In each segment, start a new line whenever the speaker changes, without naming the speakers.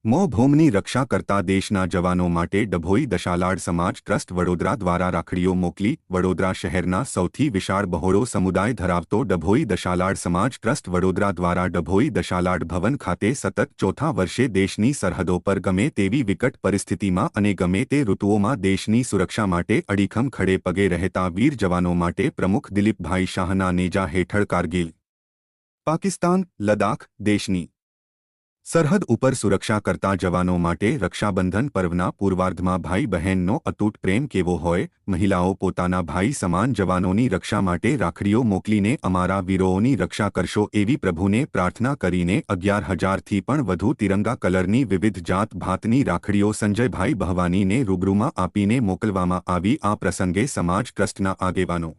મો ભૂમની રક્ષા કરતા દેશના જવાનો માટે ડભોઈ દશાલાડ સમાજ ટ્રસ્ટ વડોદરા દ્વારા રાખડીઓ મોકલી. વડોદરા શહેરના સૌથી વિશાળ બહોળો સમુદાય ધરાવતો ડભોઈ દશાલાડ સમાજ ટ્રસ્ટ વડોદરા દ્વારા ડભોઈ દશાલાડ ભવન ખાતે સતત ચોથા વર્ષે દેશની સરહદો પર ગમે તેવી વિકટ પરિસ્થિતિમાં અને ગમે તે ઋતુઓમાં દેશની સુરક્ષા માટે અડીખમ ખડે પગે રહેતા વીર જવાનો માટે પ્રમુખ દિલીપભાઈ શાહના નેજા હેઠળ કારગિલ, પાકિસ્તાન, લદ્દાખ, દેશની સરહદ ઉપર સુરક્ષા કરતા જવાનો માટે રક્ષાબંધન પર્વના પૂર્વાર્ધમાં ભાઈ બહેનનો અતૂટ પ્રેમ કેવો હોય. મહિલાઓ પોતાના ભાઈ સમાન જવાનોની રક્ષા માટે રાખડીઓ મોકલીને અમારા વીરોની રક્ષા કરશો એવી પ્રભુને પ્રાર્થના કરીને 11,000થી પણ વધુ તિરંગા કલરની વિવિધ જાત ભાતની રાખડીઓ સંજયભાઈ બહવાનીને રૂબરૂમાં આપીને મોકલવામાં આવી. આ પ્રસંગે સમાજ ટ્રસ્ટના આગેવાનો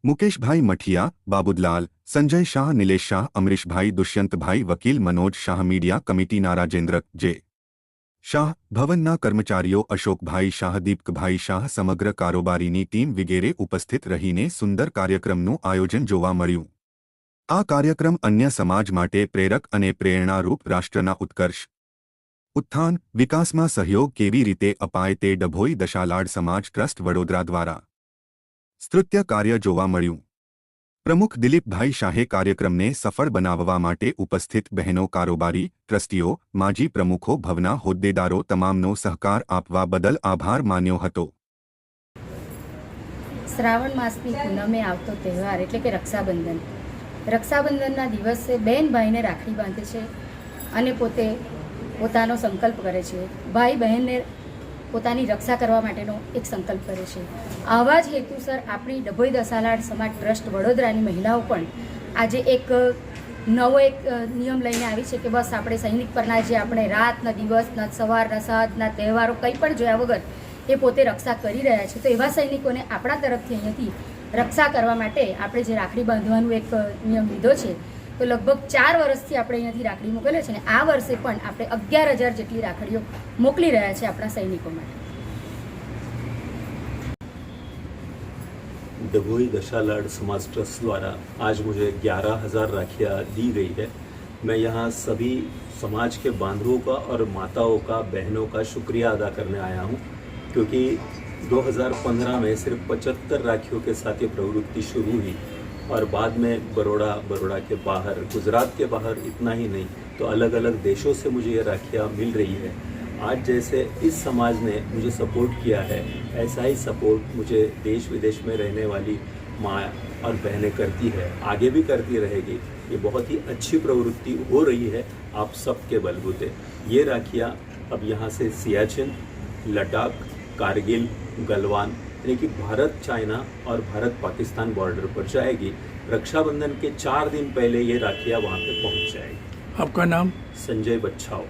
મુકેશભાઈ મઠિયા, બાબુદલાલ, સંજય શાહ, નિલેશ શાહ, અમરીશભાઈ, દુષ્યંતભાઈ, વકીલ મનોજ શાહ, મીડિયા કમિટીના રાજેન્દ્ર જે. શાહ, ભવનના કર્મચારીઓ અશોકભાઈ શાહ, દીપકભાઈ શાહ, સમગ્ર કારોબારીની ટીમ વગેરે ઉપસ્થિત રહીને સુંદર કાર્યક્રમનું આયોજન જોવા મળ્યું. આ કાર્યક્રમ અન્ય સમાજ માટે પ્રેરક અને પ્રેરણારૂપ રાષ્ટ્રના ઉત્કર્ષ, ઉત્થાન, વિકાસમાં સહયોગ કેવી રીતે અપાય તે ડભોઈ દશાલાડ સમાજ ટ્રસ્ટ વડોદરા દ્વારા સ્તુત્ય કાર્ય જોવા મળ્યું. પ્રમુખ દિલીપભાઈ શાહે કાર્યક્રમને સફળ બનાવવા માટે ઉપસ્થિત બહેનો, કારોબારી, ટ્રસ્ટીઓ, માજી પ્રમુખો, ભવના હોદ્દેદારો તમામનો સહકાર આપવા બદલ આભાર માન્યો હતો.
શ્રાવણ માસની પૂનમે આવતો તહેવાર એટલે કે રક્ષાબંધન. રક્ષાબંધનના દિવસે બહેન ભાઈને રાખડી બાંધે છે અને પોતે પોતાનો સંકલ્પ કરે છે. ભાઈ બહેનને પોતાની રક્ષા કરવા માટેનો એક સંકલ્પ કરે છે. આવા જ હેતુસર આપણી ડભોઈ દશાલાડ સમાજ ટ્રસ્ટ વડોદરાની મહિલાઓ પણ આજે એક નવો નિયમ લઈને આવી છે કે બસ આપણે સૈનિક પરના જે આપણે રાતના દિવસના સવારના સાંજના તહેવારો કંઈ પણ જોયા વગર એ પોતે રક્ષા કરી રહ્યા છે. તો એવા સૈનિકોને આપણા તરફથી અહીંયાથી રક્ષા કરવા માટે આપણે જે રાખડી બાંધવાનું એક નિયમ લીધો છે તો લગભગ 4 વર્ષથી આપણે અહીંયાથી રાખડી મોકલે છે અને આ વર્ષે પણ આપણે 11,000 જેટલી રાખડીઓ મોકલી રહ્યા છે આપણા સૈનિકો માટે.
डभोई दशालाड समाज ट्रस्ट द्वारा आज मुझे 11,000 राखियाँ दी गई है. मैं यहाँ सभी समाज के बांधवों का और माताओं का, बहनों का शुक्रिया अदा करने आया हूँ क्योंकि 2015 में सिर्फ 75 राखियों के साथ ये प्रवृत्ति शुरू हुई और बाद में बड़ौदा के बाहर, गुजरात के बाहर इतना ही नहीं तो अलग अलग देशों से मुझे ये राखियाँ मिल रही है. आज जैसे इस समाज ने मुझे सपोर्ट किया है ऐसा ही सपोर्ट मुझे देश विदेश में रहने वाली माँ और बहनें करती है, आगे भी करती रहेगी. ये बहुत ही अच्छी प्रवृत्ति हो रही है आप सबके बलबूते. ये राखियाँ अब यहाँ से सियाचिन, लद्दाख, कारगिल, गलवान यानी कि भारत चाइना और भारत पाकिस्तान बॉर्डर पर जाएगी. रक्षाबंधन के 4 दिन पहले ये राखियाँ वहाँ पे पहुँच जाएगी.
आपका नाम?
संजय बच्छाव.